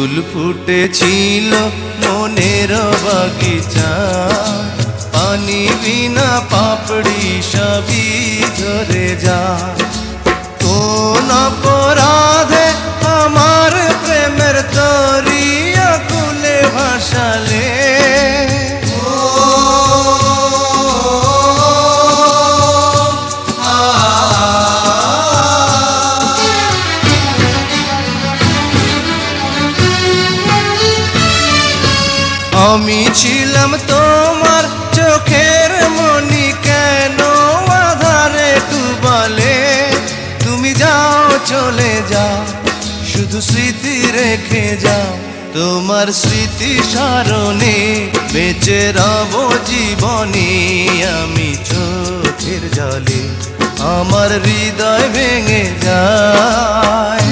ফুল ফুটেছিল মনের বাগিচা, পানি বিনা পাপড়ি সবই ঝরে যা। কোন অপরাধে আমার প্রেমের তরি আকুলে ভাসালে, আমি ছিলাম তোমার চোখের মনি, কেন আধারে ডুবালে? তুমি যাও চলে যাও, শুধু স্মৃতি রেখে যাও। তোমার স্মৃতি স্মরণে বেঁচে রব জীবনে। আমি চোখের জলে আমার হৃদয় ভেঙে যায়।